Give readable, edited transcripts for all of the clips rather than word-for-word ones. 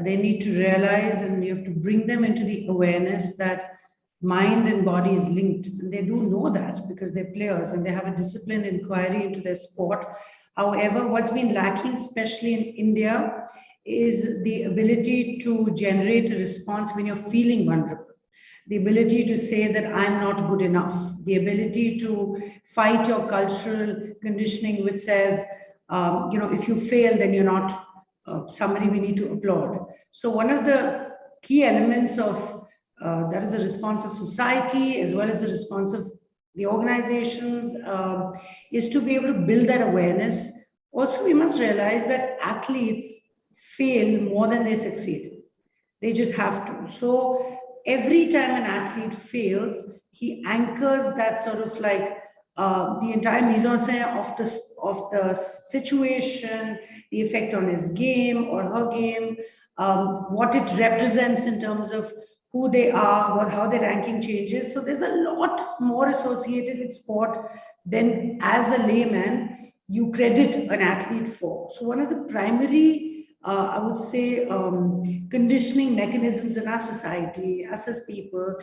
they need to realize, and we have to bring them into the awareness that mind and body is linked. And they do know that because they're players and they have a disciplined inquiry into their sport. However, what's been lacking, especially in India, is the ability to generate a response when you're feeling vulnerable. The ability to say that I'm not good enough, the ability to fight your cultural conditioning, which says, if you fail, then you're not somebody we need to applaud. So, one of the key elements of that is a response of society as well as a response of the organizations is to be able to build that awareness. Also, we must realize that athletes fail more than they succeed. They just have to. So every time an athlete fails, he anchors that sort of like the entire mise en scène of the situation, the effect on his game or her game, what it represents in terms of who they are, how their ranking changes. So there's a lot more associated with sport than as a layman you credit an athlete for. So one of the primary, I would say, conditioning mechanisms in our society, us as people,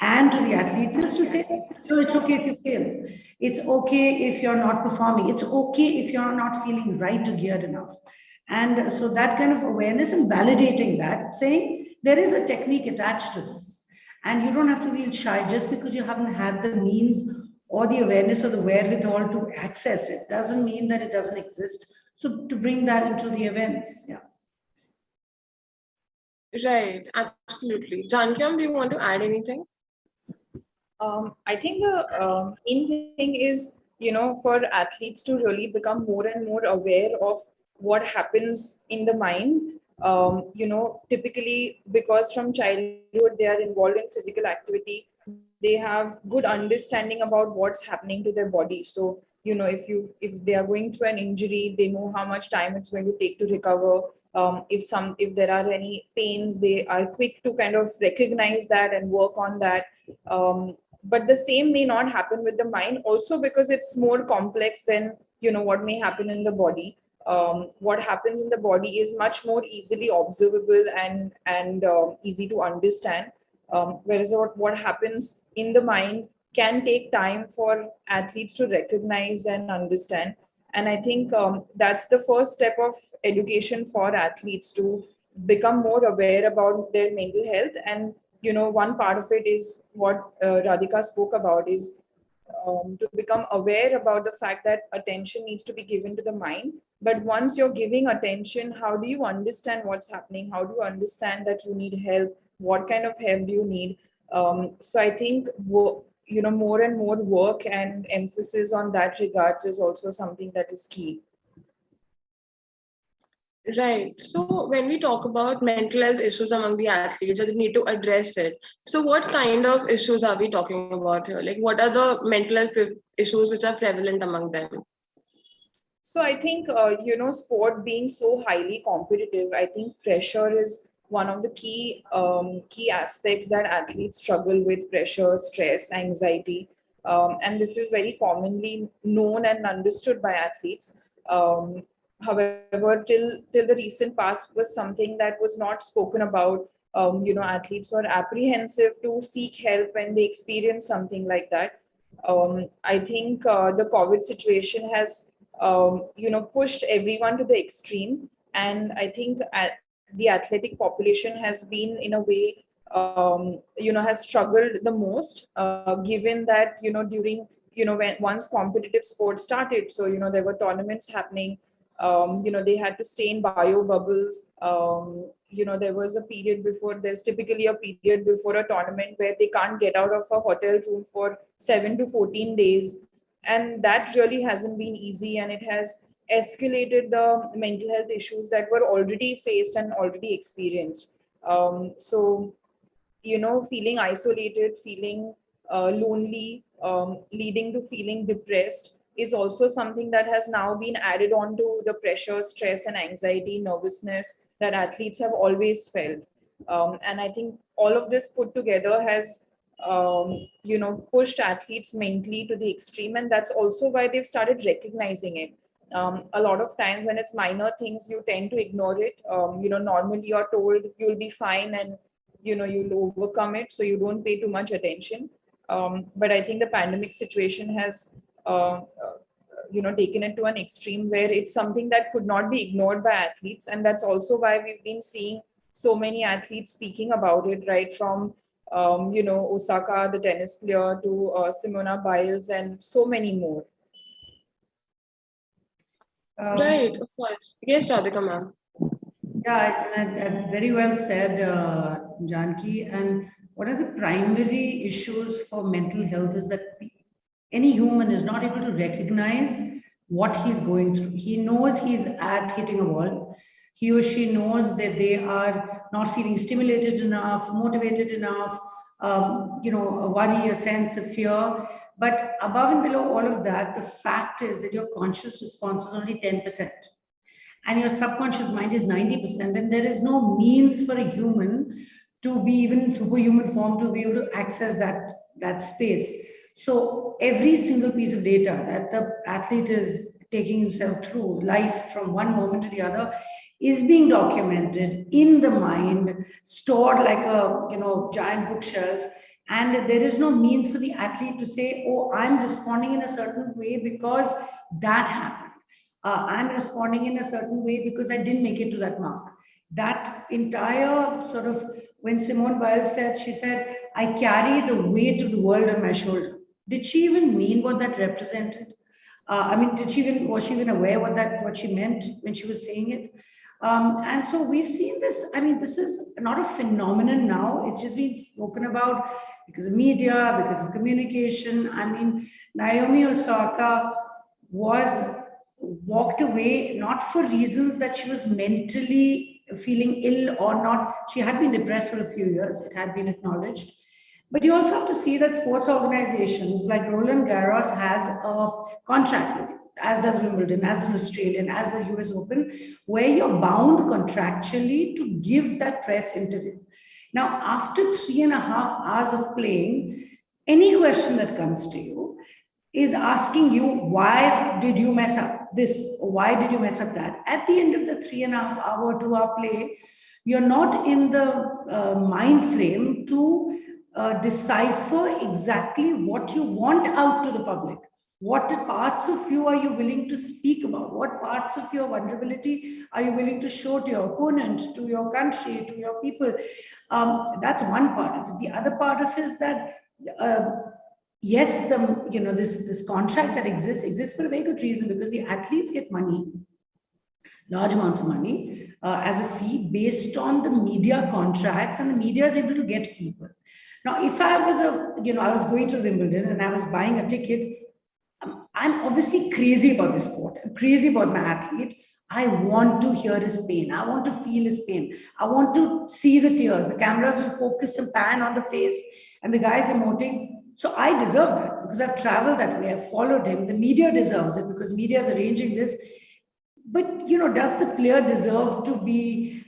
and to the athletes is to say, no, it's okay if you fail. It's okay if you're not performing. It's okay if you're not feeling right or geared enough. And so that kind of awareness and validating that, saying there is a technique attached to this. And you don't have to feel shy just because you haven't had the means or the awareness or the wherewithal to access it. Doesn't mean that it doesn't exist. So to bring that into the awareness, yeah. Right, absolutely. Janki, do you want to add anything? I think the main thing is, for athletes to really become more and more aware of what happens in the mind. Typically because from childhood they are involved in physical activity, they have good understanding about what's happening to their body. So, if they are going through an injury, they know how much time it's going to take to recover. If there are any pains, they are quick to kind of recognize that and work on that. But the same may not happen with the mind also, because it's more complex than what may happen in the body. What happens in the body is much more easily observable and easy to understand, whereas what happens in the mind can take time for athletes to recognize and understand. And I think that's the first step of education for athletes, to become more aware about their mental health. And one part of it is what Radhika spoke about, is to become aware about the fact that attention needs to be given to the mind. But once you're giving attention, how do you understand what's happening? How do you understand that you need help? What kind of help do you need? So I think more and more work and emphasis on that regards is also something that is key. Right. So when we talk about mental health issues among the athletes, they need to address it. So what kind of issues are we talking about here? Like, what are the mental health issues which are prevalent among them? So I think, sport being so highly competitive, I think pressure is one of the key aspects that athletes struggle with: pressure, stress, anxiety. And this is very commonly known and understood by athletes. However, till the recent past was something that was not spoken about. Athletes were apprehensive to seek help when they experience something like that. I think the COVID situation has pushed everyone to the extreme. And I think the athletic population has been, in a way, has struggled the most, given that, during, when once competitive sports started, so, there were tournaments happening. They had to stay in bio bubbles. There was a period before, there's typically a period before a tournament where they can't get out of a hotel room for 7 to 14 days. And that really hasn't been easy, and it has escalated the mental health issues that were already faced and already experienced. So, feeling isolated, feeling lonely, leading to feeling depressed, is also something that has now been added on to the pressure, stress, and anxiety, nervousness that athletes have always felt. And I think all of this put together has pushed athletes mentally to the extreme, and that's also why they've started recognizing it. A lot of times when it's minor things, you tend to ignore it. Normally you're told you'll be fine and you'll overcome it, so you don't pay too much attention. But I think the pandemic situation has taken it to an extreme where it's something that could not be ignored by athletes, and that's also why we've been seeing so many athletes speaking about it, right from Osaka, the tennis player, to Simona Biles, and so many more. Right, of course. Yes, Radhika ma'am. Yeah, and very well said, Janki. And one of the primary issues for mental health is that any human is not able to recognize what he's going through. He knows he's at hitting a wall. He or she knows that they are not feeling stimulated enough, motivated enough, a worry, a sense of fear. But above and below all of that, the fact is that your conscious response is only 10%. And your subconscious mind is 90%, and there is no means for a human to be even in superhuman form to be able to access that space. So every single piece of data that the athlete is taking himself through life from one moment to the other is being documented in the mind, stored like a giant bookshelf, and there is no means for the athlete to say, oh, I'm responding in a certain way because that happened. I'm responding in a certain way because I didn't make it to that mark. That entire sort of, when Simone Biles said, she said, I carry the weight of the world on my shoulder. Did she even mean what that represented? Was she even aware what she meant when she was saying it? And so we've seen this. I mean, this is not a phenomenon now. It's just been spoken about because of media, because of communication. I mean, Naomi Osaka walked away not for reasons that she was mentally feeling ill or not. She had been depressed for a few years. It had been acknowledged. But you also have to see that sports organizations like Roland Garros has a contract with it, as does Wimbledon, as an Australian, as the US Open, where you're bound contractually to give that press interview. Now, after 3.5 hours of playing, any question that comes to you is asking you, why did you mess up this? Or why did you mess up that? At the end of the 3.5 hour, 2 hour play, you're not in the mind frame to decipher exactly what you want out to the public. What parts of you are you willing to speak about? What parts of your vulnerability are you willing to show to your opponent, to your country, to your people? That's one part of it. The other part of it is that yes, this contract that exists for a very good reason, because the athletes get money, large amounts of money as a fee based on the media contracts, and the media is able to get people. Now, if I was I was going to Wimbledon and I was buying a ticket, I'm obviously crazy about the sport. I'm crazy about my athlete. I want to hear his pain. I want to feel his pain. I want to see the tears. The cameras will focus and pan on the face and the guy's emoting. So I deserve that because I've traveled that way. I've followed him. The media deserves it because media is arranging this. But, does the player deserve to be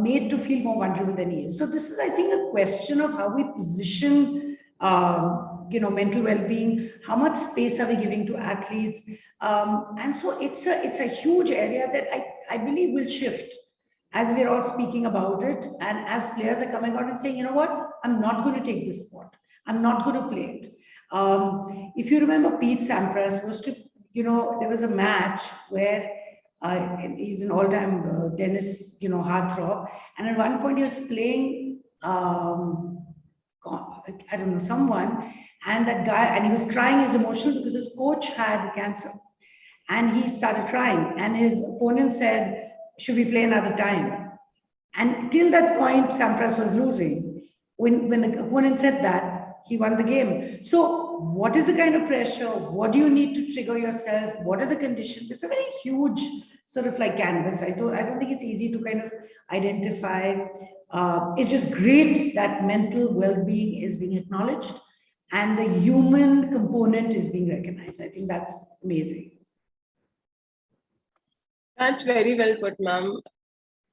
made to feel more vulnerable than he is? So this is, I think, a question of how we position, mental well-being. How much space are we giving to athletes? And so it's a huge area that I believe will shift as we're all speaking about it, and as players are coming out and saying, you know what, I'm not going to take this sport. I'm not going to play it. If you remember, Pete Sampras was to, there was a match where he's an all-time tennis, heartthrob. And at one point he was playing, I don't know, someone, and that guy, and he was crying, he was emotional because his coach had cancer. And he started crying. And his opponent said, should we play another time? And till that point, Sampras was losing. When the opponent said that, he won the game. So what is the kind of pressure? What do you need to trigger yourself? What are the conditions? It's a very huge sort of like canvas. I don't think it's easy to kind of identify. It's just great that mental well-being is being acknowledged and the human component is being recognized. I think that's amazing. That's very well put, ma'am.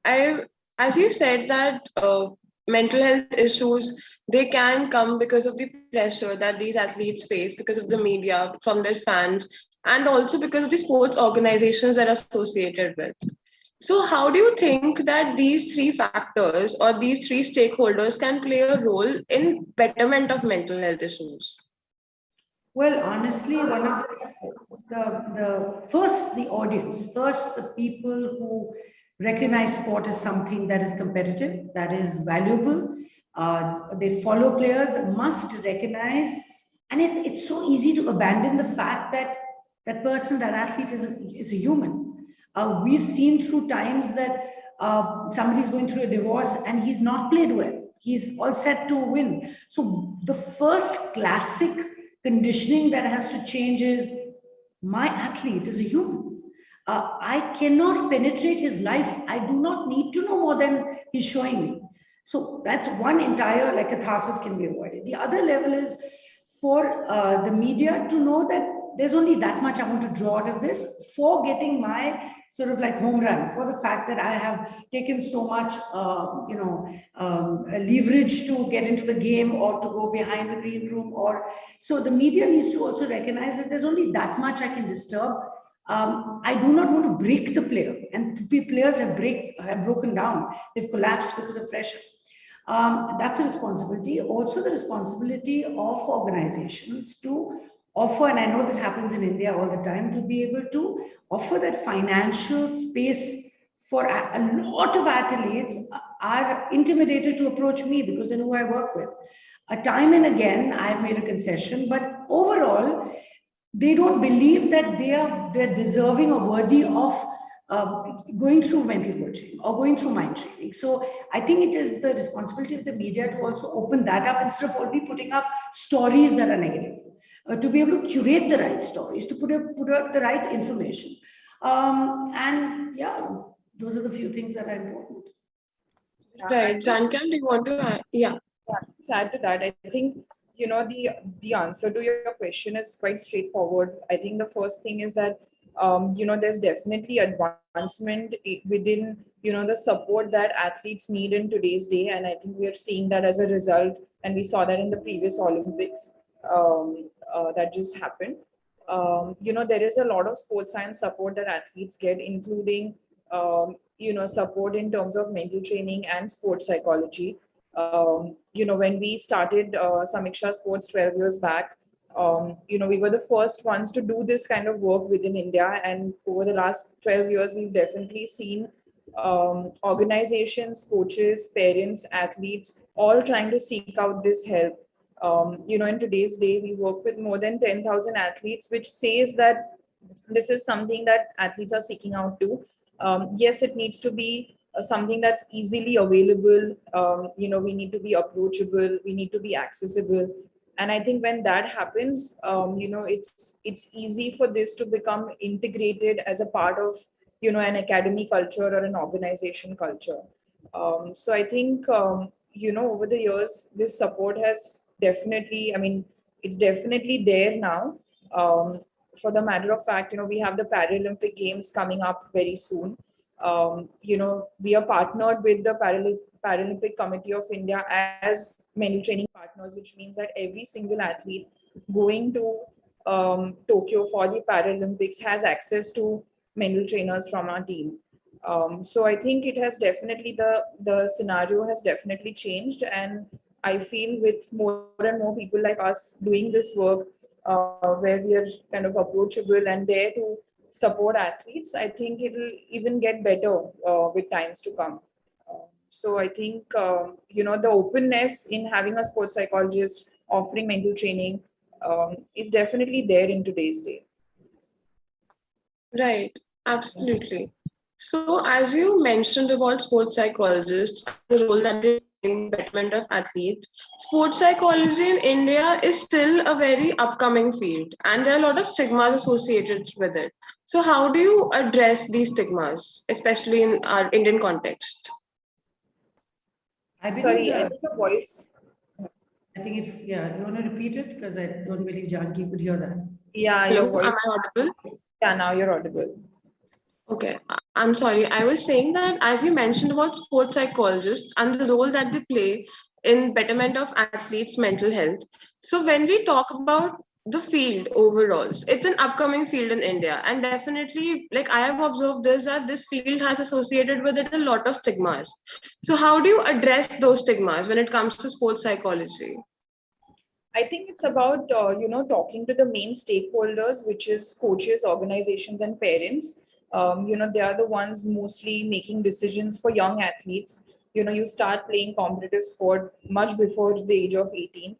As you said that mental health issues, they can come because of the pressure that these athletes face because of the media, from their fans, and also because of the sports organizations that are associated with. So, how do you think that these three factors or these three stakeholders can play a role in betterment of mental health issues? Well, honestly, one of the first, the audience, first, the people who recognize sport as something that is competitive, that is valuable, they follow players, must recognize, and it's so easy to abandon the fact that that person, that athlete is a human. We've seen through times that somebody's going through a divorce and he's not played well. He's all set to win. So the first classic conditioning that has to change is my athlete is a human. I cannot penetrate his life. I do not need to know more than he's showing me. So that's one entire like catharsis can be avoided. The other level is for the media to know that there's only that much I want to draw out of this for getting my sort of like home run, for the fact that I have taken so much, leverage to get into the game or to go behind the green room. Or so the media needs to also recognize that there's only that much I can disturb. I do not want to break the player, and players have broken down. They've collapsed because of pressure. That's a responsibility. Also, the responsibility of organizations to offer, and I know this happens in India all the time, to be able to offer that financial space for a lot of athletes are intimidated to approach me because they know who I work with. Time and again, I've made a concession, but overall, they don't believe that they're deserving or worthy of going through mental coaching or going through mind training. So I think it is the responsibility of the media to also open that up instead of only putting up stories that are negative. To be able to curate the right stories, to put up the right information. And yeah, those are the few things that are important. Right, Janki, do you want to add? Yeah. To add to that, I think the answer to your question is quite straightforward. I think the first thing is that there's definitely advancement within the support that athletes need in today's day, and I think we are seeing that as a result, and we saw that in the previous Olympics that just happened. There is a lot of sports science support that athletes get, including support in terms of mental training and sports psychology. When we started Samiksha Sports 12 years back, we were the first ones to do this kind of work within India. And over the last 12 years, we've definitely seen organizations, coaches, parents, athletes, all trying to seek out this help. In today's day, we work with more than 10,000 athletes, which says that this is something that athletes are seeking out to. Yes, it needs to be something that's easily available. We need to be approachable, we need to be accessible. And I think when that happens, it's easy for this to become integrated as a part of an academy culture or an organization culture. So I think over the years this support has definitely, it's definitely there now. For the matter of fact, we have the Paralympic Games coming up very soon. We are partnered with the Paralympic Committee of India as mental training partners, which means that every single athlete going to Tokyo for the Paralympics has access to mental trainers from our team. So I think it has definitely, the scenario has definitely changed, and I feel with more and more people like us doing this work, where we are kind of approachable and there to support athletes, I think it will even get better with times to come. So I think, the openness in having a sports psychologist offering mental training is definitely there in today's day. Right, absolutely. So, as you mentioned about sports psychologists, the role that they play in betterment of athletes, sports psychology in India is still a very upcoming field, and there are a lot of stigmas associated with it. So, how do you address these stigmas, especially in our Indian context? I believe Sorry, I think the voice. I think you want to repeat it because I don't believe Janki could hear that. Yeah, Hello, your voice. am I audible? Yeah, now you're audible. Okay, I'm sorry. I was saying that as you mentioned about sports psychologists and the role that they play in betterment of athletes' mental health. So when we talk about the field overall. It's an upcoming field in India, and definitely, like I have observed this, that this field has associated with it a lot of stigmas. So how do you address those stigmas when it comes to sports psychology? I think it's about talking to the main stakeholders, which is coaches, organizations, and parents. They are the ones mostly making decisions for young athletes. You start playing competitive sport much before the age of 18.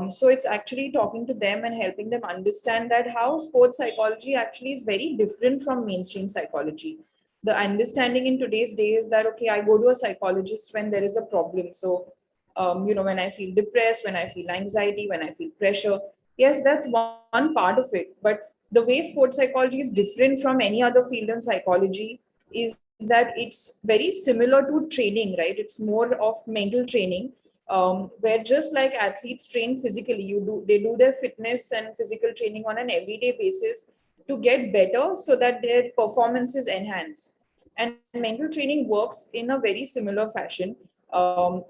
So it's actually talking to them and helping them understand that how sports psychology actually is very different from mainstream psychology. The understanding in today's day is that, okay, I go to a psychologist when there is a problem. So when I feel depressed, when I feel anxiety, when I feel pressure. Yes, that's one part of it. But the way sports psychology is different from any other field in psychology is that it's very similar to training, right? It's more of mental training, where just like athletes train physically, they do their fitness and physical training on an everyday basis to get better so that their performance is enhanced. And mental training works in a very similar fashion. Um,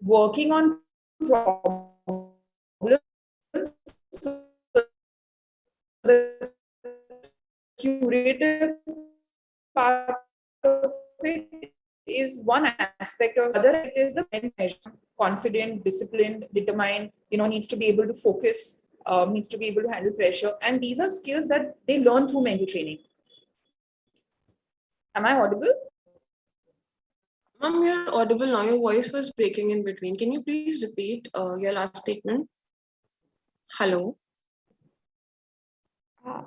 Working on problems so the curative part of it is one aspect of other aspect is the measure. Confident, disciplined, determined, needs to be able to focus, needs to be able to handle pressure. And these are skills that they learn through mental training. Am I audible? Ma'am, you're audible now. Your voice was breaking in between. Can you please repeat your last statement? Hello. Uh,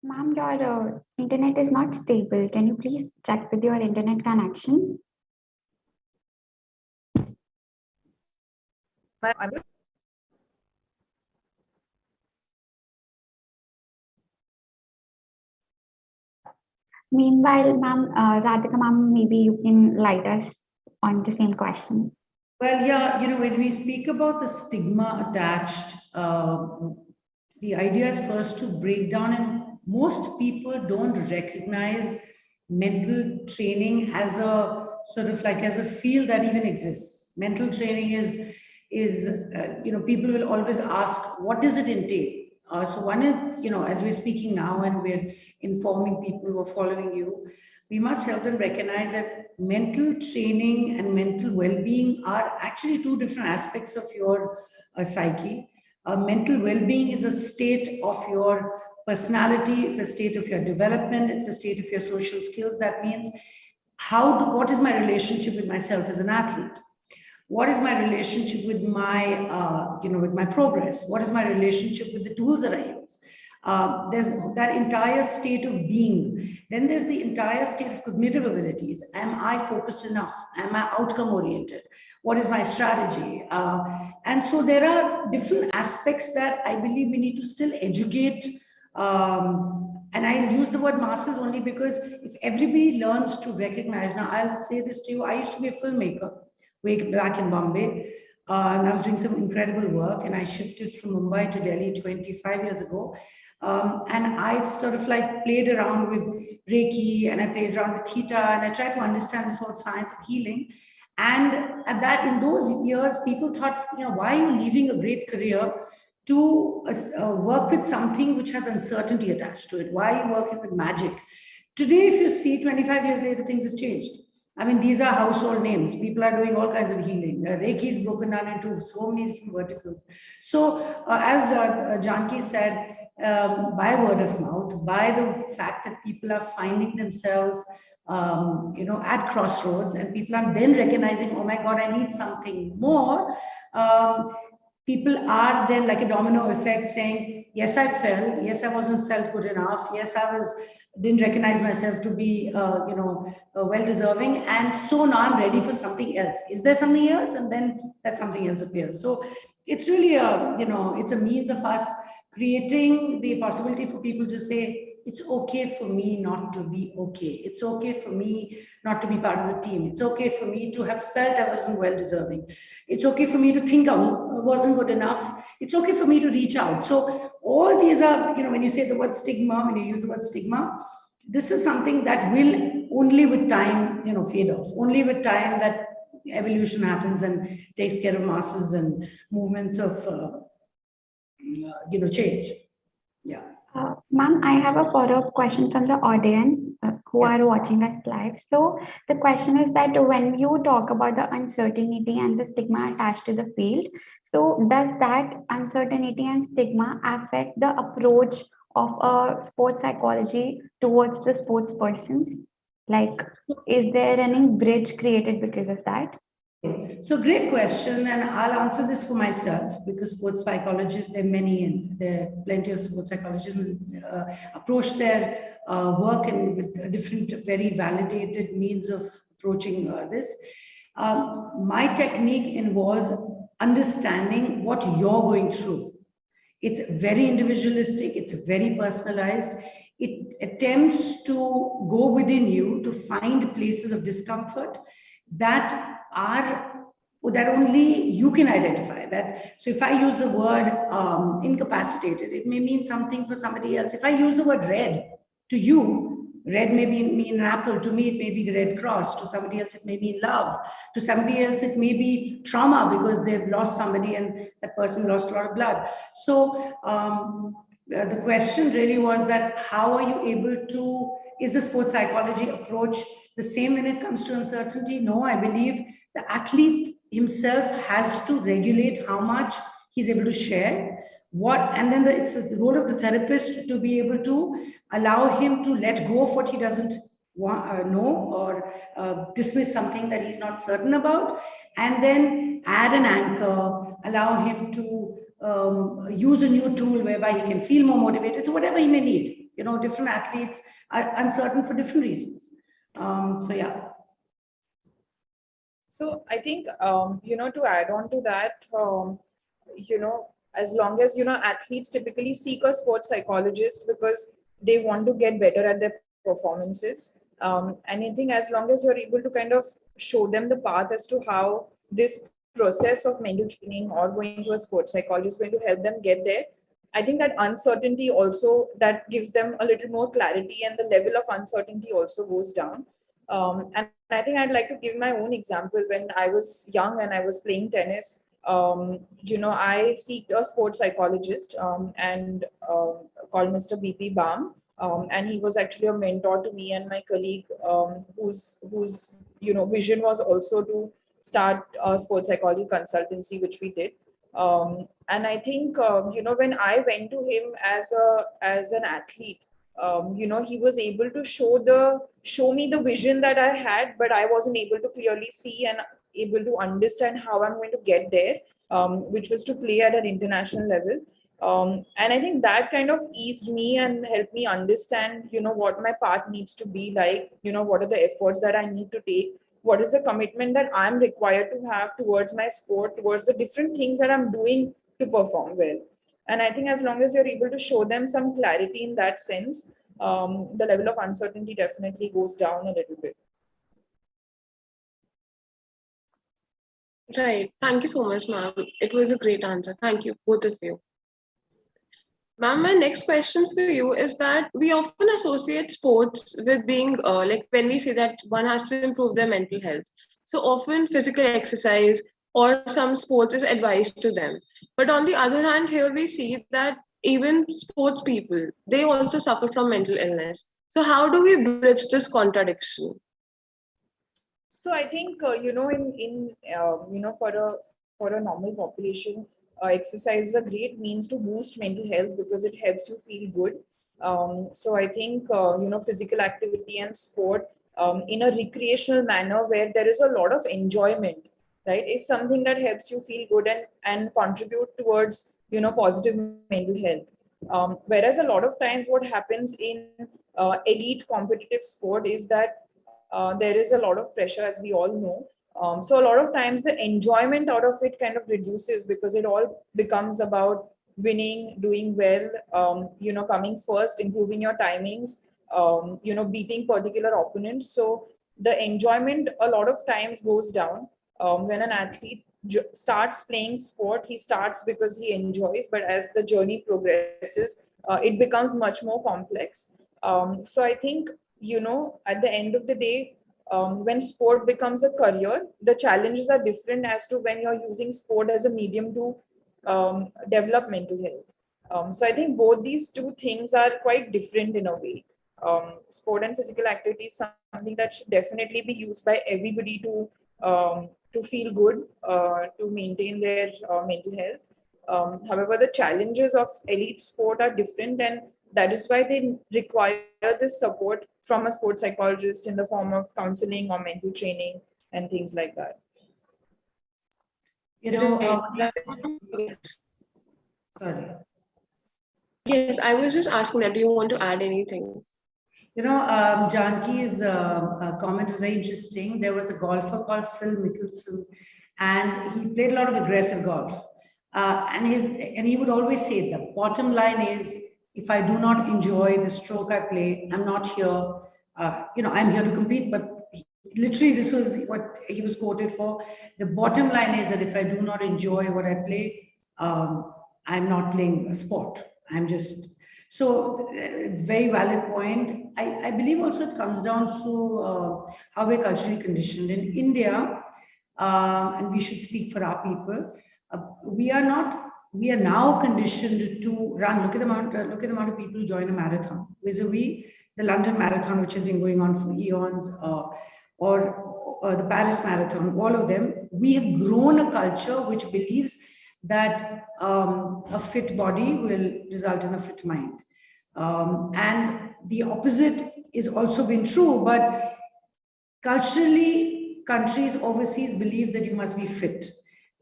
Ma'am, your internet is not stable. Can you please check with your internet connection? Meanwhile, ma'am, Radhika ma'am, maybe you can light us on the same question. Well, yeah, when we speak about the stigma attached, the idea is first to break down, and most people don't recognize mental training as a sort of like as a field that even exists. Mental training is people will always ask, what does it entail? So one is, as we're speaking now and we're informing people who are following you, we must help them recognize that mental training and mental well-being are actually two different aspects of your psyche. Mental well-being is a state of your personality, it's a state of your development, it's a state of your social skills. That means what is my relationship with myself as an athlete? What is my relationship with my progress? What is my relationship with the tools that I use? There's that entire state of being. Then there's the entire state of cognitive abilities. Am I focused enough? Am I outcome oriented? What is my strategy? And so there are different aspects that I believe we need to still educate. And I use the word masses only because if everybody learns to recognize, now I'll say this to you, I used to be a filmmaker way back in Bombay. And I was doing some incredible work, and I shifted from Mumbai to Delhi 25 years ago. And I sort of like played around with Reiki, and I played around with Theta, and I tried to understand this whole science of healing. And in those years, people thought, why are you leaving a great career to work with something which has uncertainty attached to it? Why are you working with magic? Today, if you see, 25 years later, things have changed. I mean, these are household names. People are doing all kinds of healing. Reiki is broken down into so many different verticals. So, as Janki said, by word of mouth, by the fact that people are finding themselves, at crossroads, and people are then recognizing, oh my God, I need something more. People are then like a domino effect saying, yes, I fell. Yes, I wasn't felt good enough. Yes, didn't recognize myself to be, well deserving. And so now I'm ready for something else. Is there something else? And then that something else appears. So it's really it's a means of us creating the possibility for people to say, it's okay for me not to be okay. It's okay for me not to be part of the team. It's okay for me to have felt I wasn't well deserving. It's okay for me to think I wasn't good enough. It's okay for me to reach out. So all these are, when you say the word stigma, when you use the word stigma, this is something that will only with time, fade off. Only with time that evolution happens and takes care of masses and movements of change. Yeah. Ma'am, I have a follow-up question from the audience who Yeah. are watching us live. So the question is that when you talk about the uncertainty and the stigma attached to the field, so does that uncertainty and stigma affect the approach of a sports psychology towards the sports persons? Like, is there any bridge created because of that? So great question, and I'll answer this for myself because sports psychologists, there are many, and there are plenty of sports psychologists who approach their work and with different, very validated means of approaching this. My technique involves understanding what you're going through. It's very individualistic, it's very personalized. It attempts to go within you to find places of discomfort that are that only you can identify. That so if I use the word incapacitated, it may mean something for somebody else. If I use the word red, to you red may mean an apple, to me it may be the Red Cross, to somebody else it may mean love, to somebody else it may be trauma because they've lost somebody and that person lost a lot of blood. So the question really was that how are you able to, is the sports psychology approach the same when it comes to uncertainty? No, I believe the athlete himself has to regulate how much he's able to share. And then it's the role of the therapist to be able to allow him to let go of what he doesn't know, or dismiss something that he's not certain about, and then add an anchor, allow him to use a new tool whereby he can feel more motivated. So whatever he may need, different athletes are uncertain for different reasons. So yeah. So I think, to add on to that, as long as, athletes typically seek a sports psychologist because they want to get better at their performances. And I think as long as you're able to kind of show them the path as to how this process of mental training or going to a sports psychologist is going to help them get there, I think that uncertainty also, that gives them a little more clarity, and the level of uncertainty also goes down. And I think I'd like to give my own example. When I was young and I was playing tennis, I seeked a sports psychologist and called Mr. BP Baum. And he was actually a mentor to me and my colleague, whose vision was also to start a sports psychology consultancy, which we did. And I think when I went to him as an athlete, he was able to show me the vision that I had, but I wasn't able to clearly see and able to understand how I'm going to get there, which was to play at an international level. And I think that kind of eased me and helped me understand, what my path needs to be like, what are the efforts that I need to take, what is the commitment that I'm required to have towards my sport, towards the different things that I'm doing to perform well. And I think as long as you're able to show them some clarity in that sense, the level of uncertainty definitely goes down a little bit. Right. Thank you so much, ma'am. It was a great answer. Thank you, both of you. Ma'am, my next question for you is that we often associate sports with being like when we say that one has to improve their mental health. So often physical exercise or some sports is advised to them. But on the other hand, here we see that even sports people, they also suffer from mental illness. So how do we bridge this contradiction? So I think for a normal population, exercise is a great means to boost mental health because it helps you feel good. So I think physical activity and sport in a recreational manner where there is a lot of enjoyment, right, is something that helps you feel good and contribute towards positive mental health. Whereas a lot of times what happens in elite competitive sport is that there is a lot of pressure, as we all know. So a lot of times the enjoyment out of it kind of reduces because it all becomes about winning, doing well, coming first, improving your timings, beating particular opponents. So the enjoyment a lot of times goes down. When an athlete starts playing sport, he starts because he enjoys, but as the journey progresses, it becomes much more complex. So I think, at the end of the day, when sport becomes a career, the challenges are different as to when you're using sport as a medium to develop mental health. So I think both these two things are quite different in a way. Sport and physical activity is something that should definitely be used by everybody to feel good, to maintain their mental health. However, the challenges of elite sport are different, and that is why they require this support from a sports psychologist in the form of counseling or mental training and things like that. You know, Right. sorry. Yes, I was just asking that. Do you want to add anything? You know, Janki's comment was very interesting. There was a golfer called Phil Mickelson, and he played a lot of aggressive golf. And he would always say the bottom line is, if I do not enjoy the stroke I play, I'm not here. I'm here to compete, but literally this was what he was quoted for. The bottom line is that if I do not enjoy what I play, I'm not playing a sport. I'm just so very valid point. I believe also it comes down to how we're culturally conditioned in India, and we should speak for our people. We are not. We are now conditioned to run. Look at the amount of people who join a marathon. Vis-a-vis the London Marathon, which has been going on for eons, or the Paris Marathon. All of them. We have grown a culture which believes that a fit body will result in a fit mind. And the opposite is also been true, but culturally, countries overseas believe that you must be fit.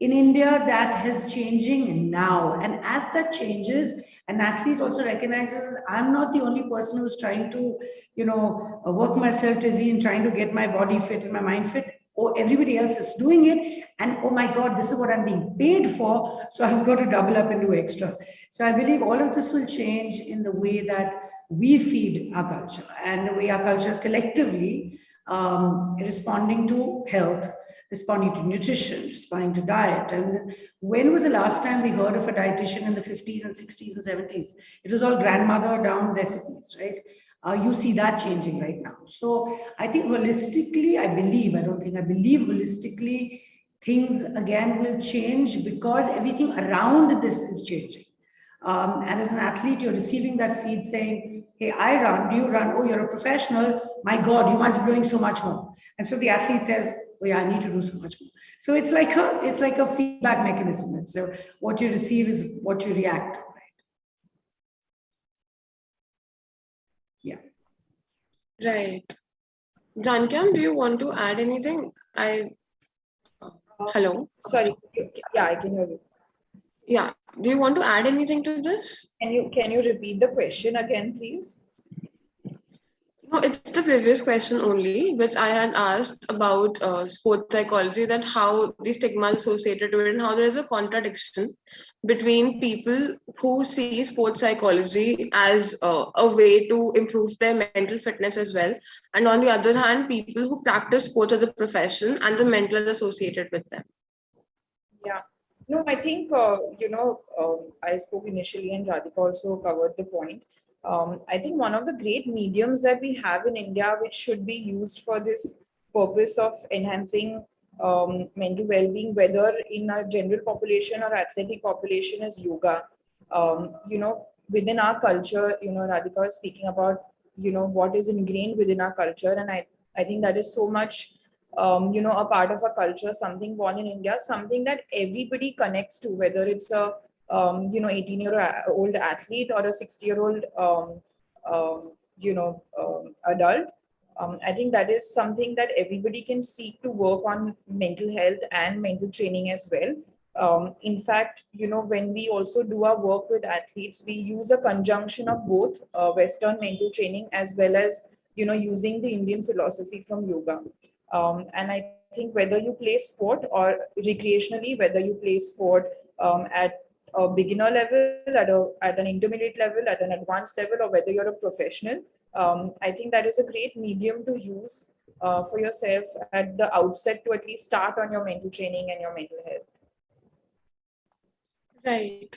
In India, that is changing now. And as that changes, an athlete also recognizes that I'm not the only person who's trying to, work myself to Z and trying to get my body fit and my mind fit. Oh, everybody else is doing it. And oh my God, this is what I'm being paid for. So I've got to double up and do extra. So I believe all of this will change in the way that we feed our culture and the way our culture is collectively responding to health, responding to nutrition, responding to diet. And when was the last time we heard of a dietitian in the 50s and 60s and 70s? It was all grandmother down recipes, right? You see that changing right now. So I think holistically, I believe holistically, things again will change because everything around this is changing. And as an athlete, you're receiving that feed saying, hey, I run, do you run? Oh, you're a professional. My God, you must be doing so much more. And so the athlete says, oh yeah, I need to do so much more. So it's like a feedback mechanism. So what you receive is what you react to, right? Yeah. Right. Janki, do you want to add anything? Hello. Sorry. Yeah, I can hear you. Yeah. Do you want to add anything to this? Can you repeat the question again, please? No, it's the previous question only, which I had asked about sports psychology, that how the stigma is associated to it and how there is a contradiction between people who see sports psychology as a way to improve their mental fitness as well. And on the other hand, people who practice sports as a profession and the mental associated with them. Yeah. No, I think, I spoke initially and Radhika also covered the point. I think one of the great mediums that we have in India, which should be used for this purpose of enhancing mental well-being, whether in a general population or athletic population, is yoga. Within our culture, Radhika was speaking about, what is ingrained within our culture. And I think that is so much, a part of a culture, something born in India, something that everybody connects to, whether it's a 18-year-old athlete or a 60-year-old adult. I think that is something that everybody can seek to work on mental health and mental training as well. In fact, when we also do our work with athletes, we use a conjunction of both Western mental training as well as using the Indian philosophy from yoga. And I think whether you play sport or recreationally, whether you play sport at a beginner level, at an intermediate level, at an advanced level, or whether you're a professional, I think that is a great medium to use for yourself at the outset to at least start on your mental training and your mental health. Right.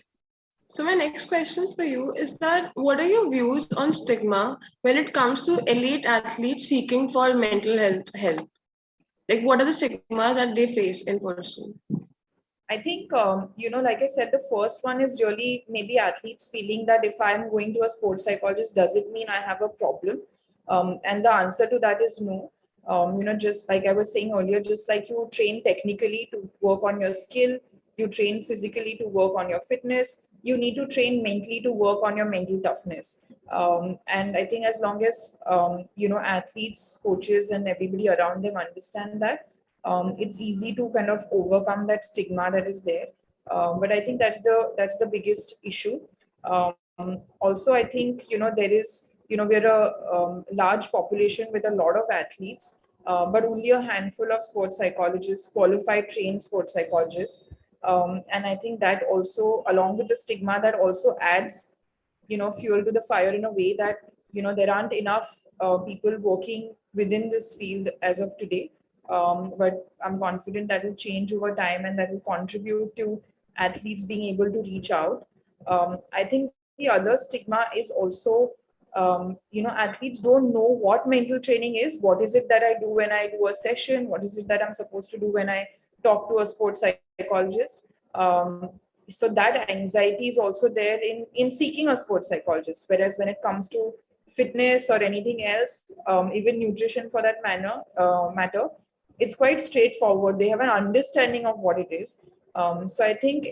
So my next question for you is that what are your views on stigma when it comes to elite athletes seeking for mental health help? Like what are the stigmas that they face in person? I think, like I said, the first one is really maybe athletes feeling that if I'm going to a sports psychologist, does it mean I have a problem? And the answer to that is no. Just like I was saying earlier, just like you train technically to work on your skill, you train physically to work on your fitness, you need to train mentally to work on your mental toughness. And I think as long as, athletes, coaches, and everybody around them understand that, it's easy to kind of overcome that stigma that is there. But I think that's the biggest issue. Also, I think there is we're a large population with a lot of athletes, but only a handful of sports psychologists, qualified trained sports psychologists. And I think that also, along with the stigma, that also adds fuel to the fire in a way that there aren't enough people working within this field as of today. But I'm confident that will change over time and that will contribute to athletes being able to reach out. I think the other stigma is also, athletes don't know what mental training is. What is it that I do when I do a session? What is it that I'm supposed to do when I talk to a sports psychologist? So that anxiety is also there in seeking a sports psychologist. Whereas when it comes to fitness or anything else, even nutrition for that matter, it's quite straightforward. They have an understanding of what it is. So I think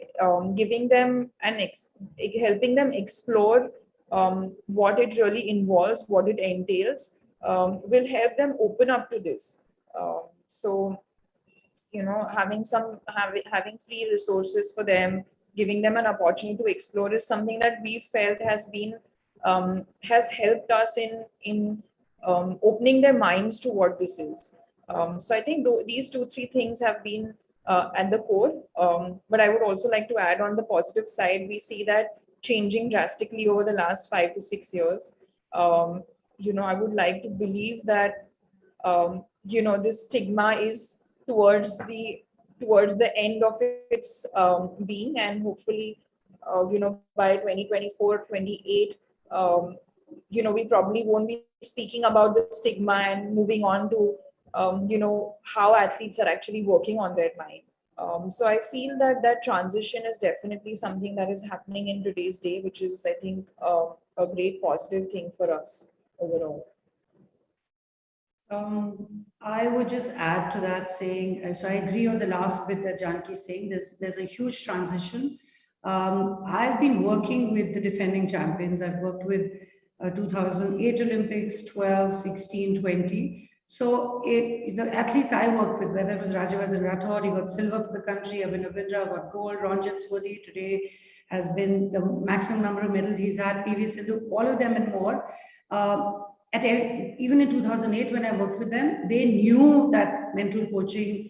giving them helping them explore what it really involves, what it entails, will help them open up to this. So having free resources for them, giving them an opportunity to explore is something that we felt has helped us in opening their minds to what this is. So I think these 2-3 things have been at the core. But I would also like to add, on the positive side, we see that changing drastically over the last 5 to 6 years. I would like to believe that this stigma is towards the end of its being, and hopefully by 2024, 28, we probably won't be speaking about the stigma and moving on to how athletes are actually working on their mind. So I feel that transition is definitely something that is happening in today's day, which is, I think, a great positive thing for us overall. I would just add to that, saying, so I agree on the last bit that Janki is saying. There's a huge transition. I've been working with the defending champions. I've worked with 2008 Olympics, 12, 16, 20. So the athletes I worked with, whether it was Rajavardhan Rathod, he got silver for the country, Abhinavendra got gold, Ranjit Sodhi today has been the maximum number of medals he's had, PV Sindhu, all of them and more. Even in 2008, when I worked with them, they knew that mental coaching,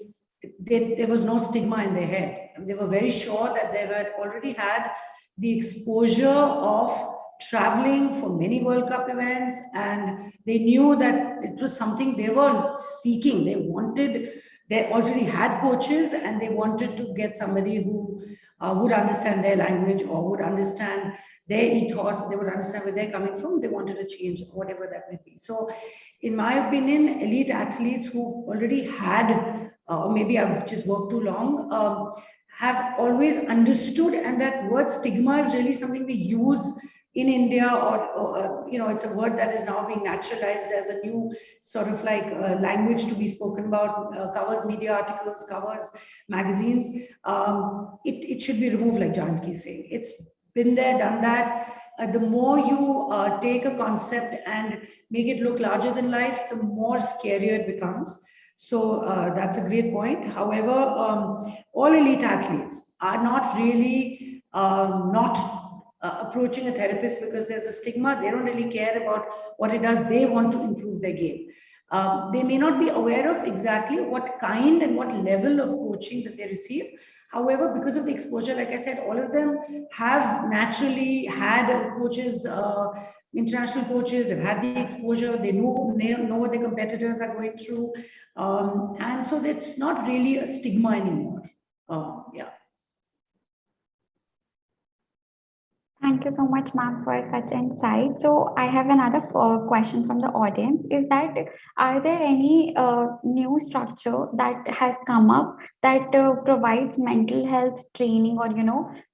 there was no stigma in their head. They were very sure that they had already had the exposure of traveling for many World Cup events, and they knew that it was something they were seeking. They already had coaches, and they wanted to get somebody who would understand their language or would understand their ethos. They would understand where they're coming from. They wanted a change, whatever that may be. So in my opinion, elite athletes who've already had, or maybe I've just worked too long, have always understood, and that word stigma is really something we use in India, or it's a word that is now being naturalized as a new sort of like language to be spoken about, covers media articles, covers magazines. It should be removed, like Janki is saying. It's been there, done that. The more you take a concept and make it look larger than life, the more scarier it becomes. So that's a great point. However, all elite athletes are not really approaching a therapist because there's a stigma. They don't really care about what it does. They want to improve their game. They may not be aware of exactly what kind and what level of coaching that they receive. However, because of the exposure, like I said, all of them have naturally had coaches, international coaches. They've had the exposure. They know what their competitors are going through. And so it's not really a stigma anymore. Yeah. Thank you so much, ma'am, for such insight. So I have another question from the audience. Is that are there any new structure that has come up that provides mental health training, or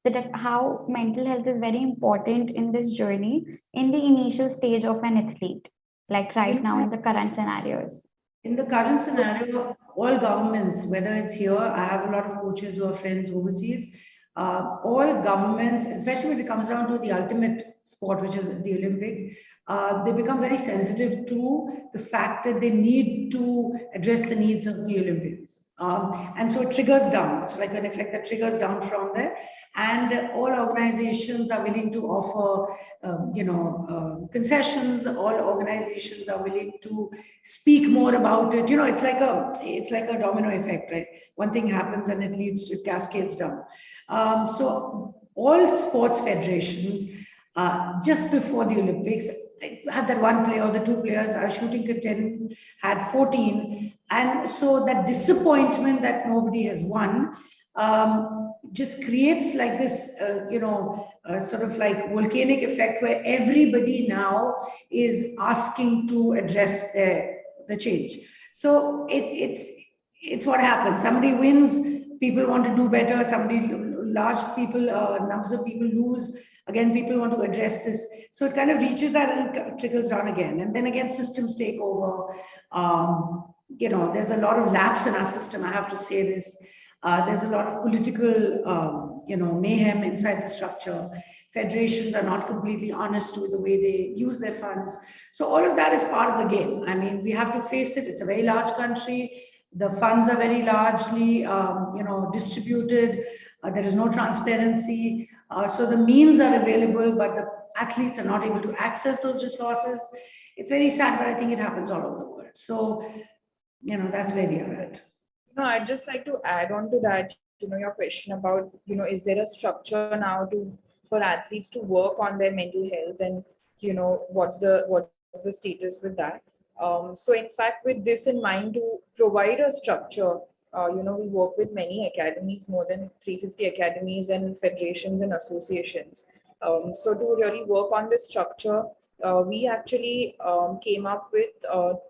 that how mental health is very important in this journey in the initial stage of an athlete, like right now in the current scenarios? In the current scenario, all governments, whether it's here, I have a lot of coaches who are friends overseas, all governments, especially when it comes down to the ultimate sport, which is the Olympics, they become very sensitive to the fact that they need to address the needs of the Olympians. And so it triggers down. It's like an effect that triggers down from there. And all organizations are willing to offer, concessions. All organizations are willing to speak more about it. It's like a domino effect, right? One thing happens and it cascades down. So all sports federations, just before the Olympics, had that one player or the two players, our shooting contingent had 14. And so that disappointment that nobody has won just creates like this, sort of like volcanic effect where everybody now is asking to address the change. So it's what happens. Somebody wins, people want to do better. Numbers of people lose. Again, people want to address this. So it kind of reaches that and it trickles down again. And then again, systems take over. There's a lot of lapse in our system. I have to say this. There's a lot of political, mayhem inside the structure. Federations are not completely honest with the way they use their funds. So all of that is part of the game. I mean, we have to face it. It's a very large country. The funds are very largely, distributed. There is no transparency. So the means are available, but the athletes are not able to access those resources. It's very sad, but I think it happens all over the world. So, that's where we are at. No, I'd just like to add on to that, your question about, is there a structure now for athletes to work on their mental health, and, what's the status with that? So in fact, with this in mind, to provide a structure, we work with many academies, more than 350 academies and federations and associations. So to really work on this structure, we actually came up with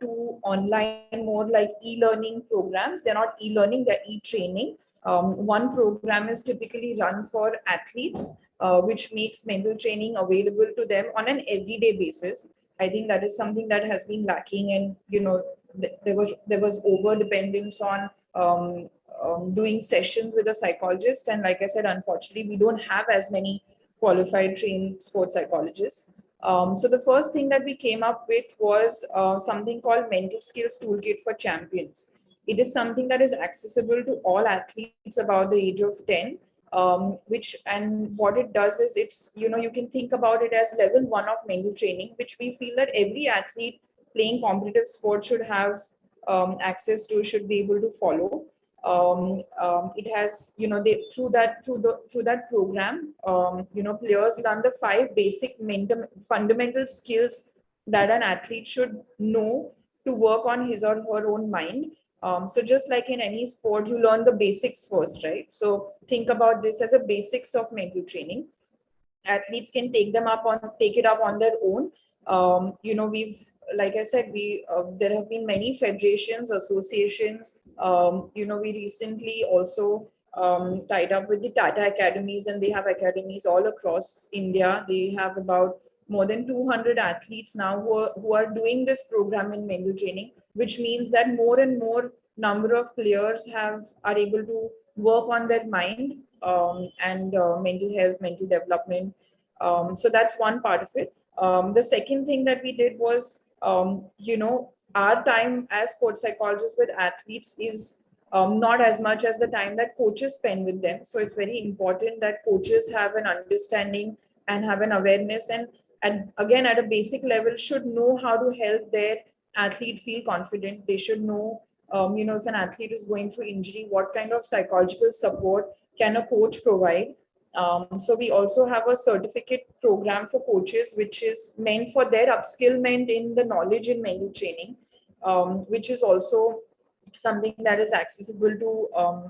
two online, more like e-learning programs. They're not e-learning, they're e-training. One program is typically run for athletes, which makes mental training available to them on an everyday basis. I think that is something that has been lacking, and there was over dependence on doing sessions with a psychologist. And like I said, unfortunately, we don't have as many qualified trained sports psychologists. So the first thing that we came up with was something called Mental Skills Toolkit for Champions. It is something that is accessible to all athletes about the age of 10. And what it does is it's, you can think about it as level 1 of mental training, which we feel that every athlete playing competitive sport should have access to, should be able to follow. It has, through that program, players learn the 5 basic fundamental skills that an athlete should know to work on his or her own mind. So just like in any sport, you learn the basics first, right? So think about this as a basics of mental training. Athletes can take it up on their own. Like I said, there have been many federations, associations. We recently also tied up with the Tata Academies, and they have academies all across India. They have about more than 200 athletes now who are doing this program in mental training, which means that more and more number of players are able to work on their mind and mental health, mental development. So that's one part of it. The second thing that we did was, our time as sports psychologists with athletes is not as much as the time that coaches spend with them. So it's very important that coaches have an understanding and have an awareness, and again, at a basic level, should know how to help their athlete feel confident. They should know, if an athlete is going through injury, what kind of psychological support can a coach provide. So we also have a certificate program for coaches, which is meant for their upskillment in the knowledge in mental training, which is also something that is accessible to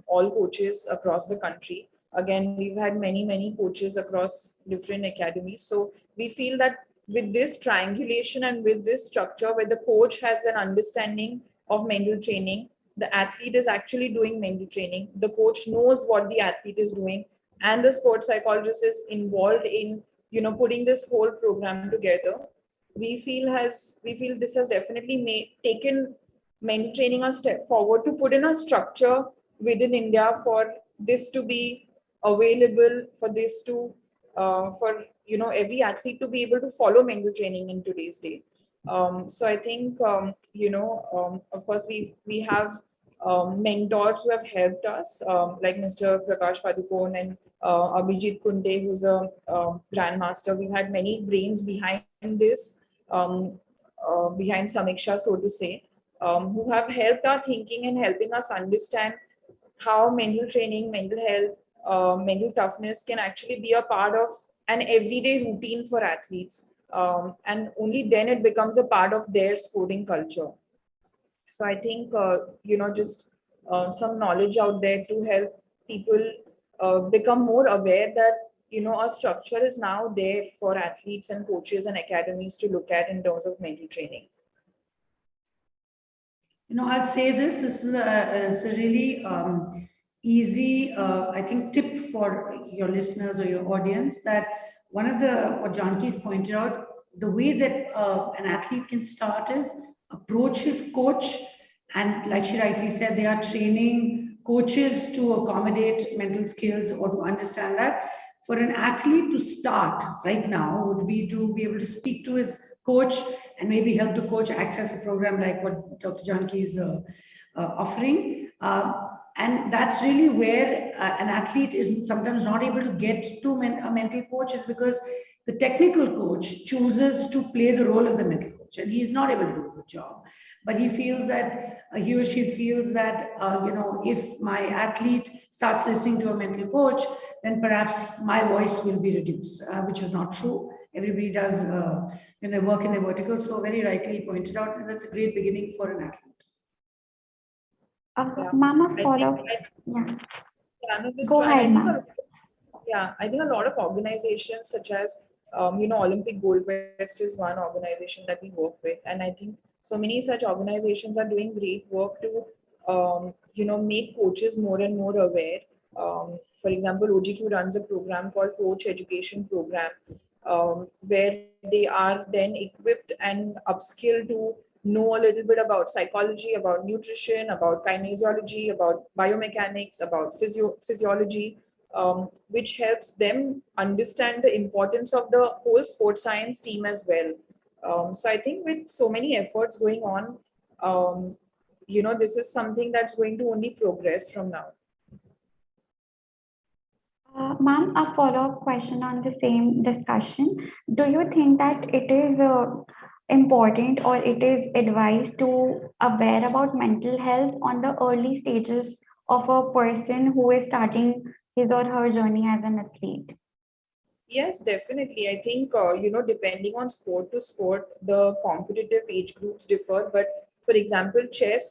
all coaches across the country. Again, we've had many coaches across different academies. So we feel that with this triangulation and with this structure where the coach has an understanding of mental training, the athlete is actually doing mental training, the coach knows what the athlete is doing, and the sports psychologist is involved in putting this whole program together. We feel this has definitely taken mental training a step forward to put in a structure within India for this to be available, for this to for every athlete to be able to follow mental training in today's day. So I think of course we have mentors who have helped us, like Mr. Prakash Padukone and Abhijit Kunde, who's a grandmaster. We've had many brains behind this, behind Samiksha, so to say, who have helped our thinking and helping us understand how mental training, mental health, mental toughness can actually be a part of an everyday routine for athletes. And only then it becomes a part of their sporting culture. So I think, just some knowledge out there to help people become more aware that, a structure is now there for athletes and coaches and academies to look at in terms of mental training. I'll say this is it's a really easy, I think, tip for your listeners or your audience, that one of what Janki's pointed out, the way that an athlete can start is approach his coach. And like she rightly said, they are training coaches to accommodate mental skills or to understand that. For an athlete to start right now would be to be able to speak to his coach and maybe help the coach access a program like what Dr. Janki is offering. And that's really where an athlete is sometimes not able to get to a mental coach, is because the technical coach chooses to play the role of the mental coach and he is not able to do a good job. But he feels that, he or she feels that, if my athlete starts listening to a mental coach, then perhaps my voice will be reduced, which is not true. Everybody does when they work in their vertical. So very rightly pointed out, and that's a great beginning for an athlete. Mama, follow. Go ahead, ma'am. Yeah, I think a lot of organizations such as, Olympic Gold Quest is one organization that we work with. And I think so many such organizations are doing great work to, make coaches more and more aware. For example, OGQ runs a program called Coach Education Program, where they are then equipped and upskilled to know a little bit about psychology, about nutrition, about kinesiology, about biomechanics, about physiology, which helps them understand the importance of the whole sports science team as well. So I think with so many efforts going on, this is something that's going to only progress from now. Ma'am, a follow-up question on the same discussion. Do you think that it is important or it is advised to aware about mental health on the early stages of a person who is starting his or her journey as an athlete? Yes, definitely. I think, depending on sport to sport, the competitive age groups differ. But for example,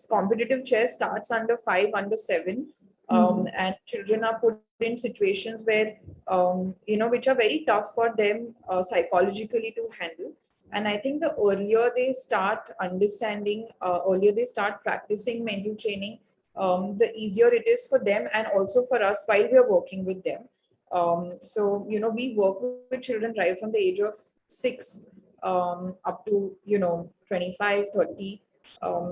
competitive chess starts under 5, under 7. And children are put in situations where, which are very tough for them psychologically to handle. And I think the earlier they start understanding, earlier they start practicing mental training, the easier it is for them and also for us while we are working with them. So, we work with children right from the age of 6 up to, 25, 30.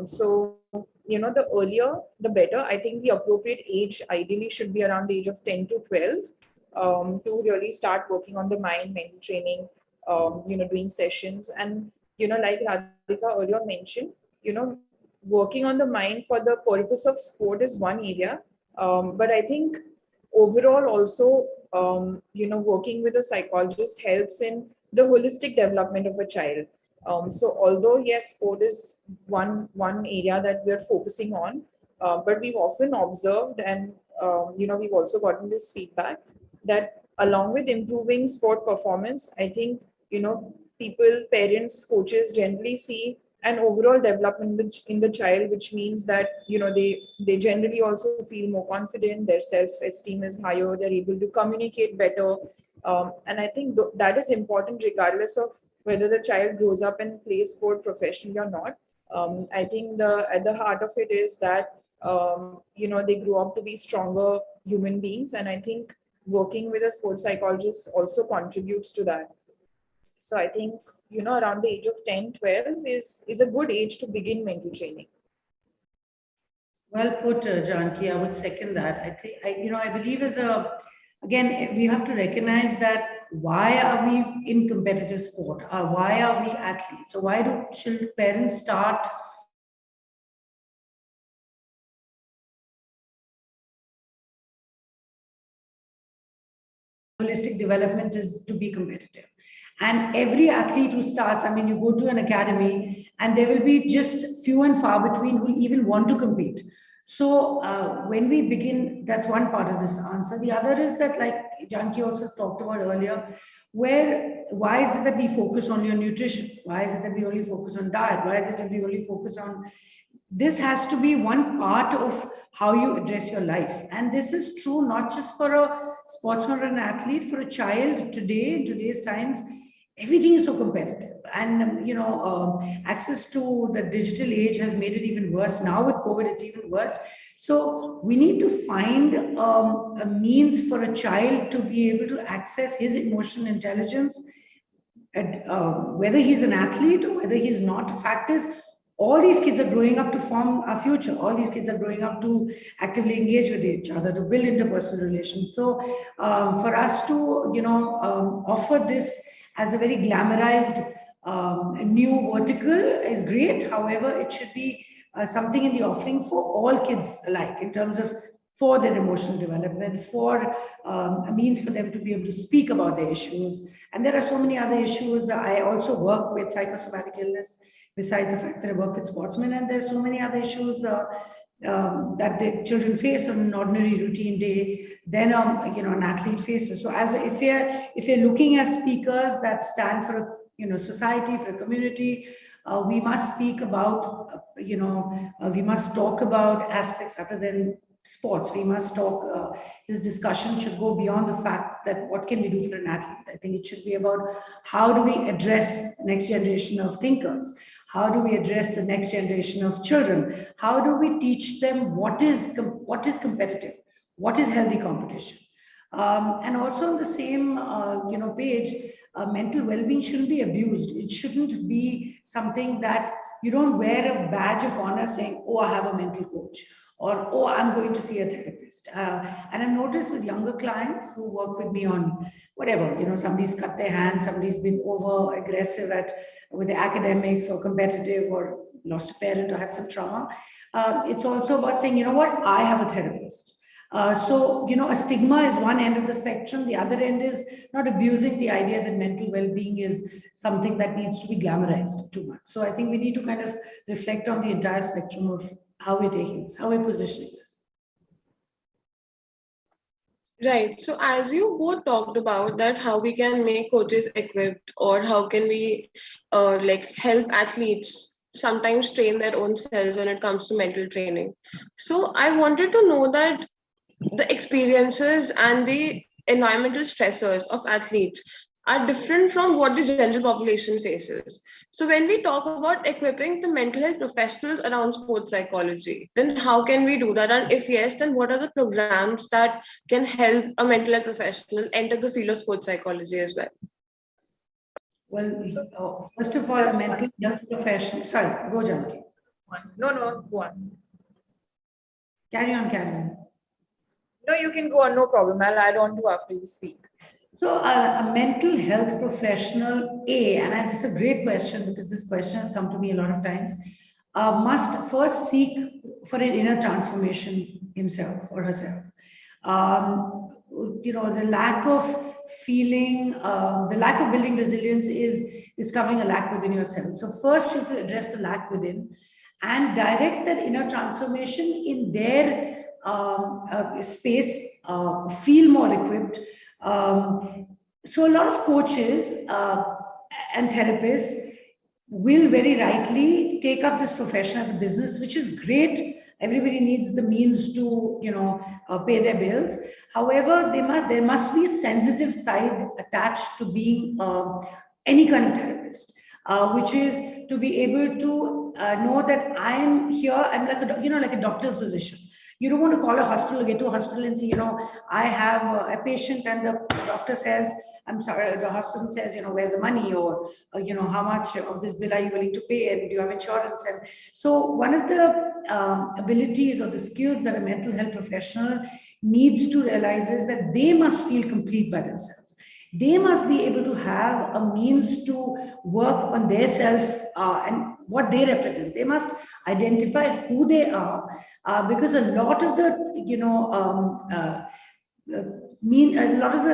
So, the earlier, the better. I think the appropriate age ideally should be around the age of 10 to 12 to really start working on the mind, mental training, doing sessions. And, like Radhika earlier mentioned, working on the mind for the purpose of sport is one area. But I think overall also, working with a psychologist helps in the holistic development of a child. So although yes, sport is one area that we're focusing on, but we've often observed and we've also gotten this feedback that along with improving sport performance, I think people, parents, coaches generally see and overall development in the child, which means that they generally also feel more confident, their self-esteem is higher, they're able to communicate better. And I think that is important regardless of whether the child grows up and plays sport professionally or not. I think at the heart of it is that they grow up to be stronger human beings, and I think working with a sports psychologist also contributes to that. So I think around the age of 10, 12 is a good age to begin mental training. Well put, Janki. I would second that. I think I believe again, we have to recognize that why are we in competitive sport? Why are we athletes? So why do parents start holistic development is to be competitive? And every athlete who starts, I mean, you go to an academy and there will be just few and far between who even want to compete. So when we begin, that's one part of this answer. The other is that, like Janki also talked about earlier, why is it that we focus only on nutrition? Why is it that we only focus on diet? Why is it that we only focus on... This has to be one part of how you address your life. And this is true not just for a sportsman or an athlete, for a child today, in today's times, everything is so competitive. And, access to the digital age has made it even worse. Now with COVID, it's even worse. So we need to find a means for a child to be able to access his emotional intelligence, whether he's an athlete or whether he's not. Fact is, all these kids are growing up to form our future. All these kids are growing up to actively engage with each other, to build interpersonal relations. So for us to, offer this as a very glamorized new vertical is great. However, it should be something in the offering for all kids alike, in terms of for their emotional development, for a means for them to be able to speak about their issues. And there are so many other issues. I also work with psychosomatic illness, besides the fact that I work with sportsmen, and there's so many other issues that the children face on an ordinary routine day than an athlete faces. So if you're looking at speakers that stand for a society, for a community, we must speak about we must talk about aspects other than sports. We must talk, this discussion should go beyond the fact that what can we do for an athlete. I think it should be about how do we address the next generation of thinkers. How do we address the next generation of children? How do we teach them what is competitive? What is healthy competition? And also on the same page, mental well-being shouldn't be abused. It shouldn't be something that you don't wear a badge of honor saying, oh, I have a mental coach, or, oh, I'm going to see a therapist. And I've noticed with younger clients who work with me on whatever, somebody's cut their hand, somebody's been over aggressive with the academics or competitive, or lost a parent or had some trauma. It's also about saying, you know what, I have a therapist. So, a stigma is one end of the spectrum. The other end is not abusing the idea that mental well-being is something that needs to be glamorized too much. So I think we need to kind of reflect on the entire spectrum of how we're taking this, how we're positioning this. Right. So as you both talked about that, how we can make coaches equipped, or how can we help athletes sometimes train their own selves when it comes to mental training. So I wanted to know that the experiences and the environmental stressors of athletes are different from what the general population faces. So when we talk about equipping the mental health professionals around sports psychology, then how can we do that? And if yes, then what are the programs that can help a mental health professional enter the field of sports psychology as well? Well, first of all, a mental health professional. Sorry, go, Janki. No, go on. Carry on. No, you can go on, no problem. I'll add on to after you speak. So a mental health professional, and this is a great question because this question has come to me a lot of times, must first seek for an inner transformation himself or herself. The lack of feeling, the lack of building resilience is discovering a lack within yourself. So first you have to address the lack within and direct that inner transformation in their space, feel more equipped. So a lot of coaches and therapists will very rightly take up this profession as a business, which is great. Everybody needs the means to, pay their bills. However, there must be a sensitive side attached to being any kind of therapist, which is to be able to know that I'm here. I'm like like a doctor's position. You don't want to call a hospital, get to a hospital and say, I have a patient, and the doctor says, I'm sorry, the hospital says, where's the money, or how much of this bill are you willing to pay, and do you have insurance? And so one of the abilities or the skills that a mental health professional needs to realize is that they must feel complete by themselves. They must be able to have a means to work on their self and what they represent. They must identify who they are, because a lot of the, a lot of the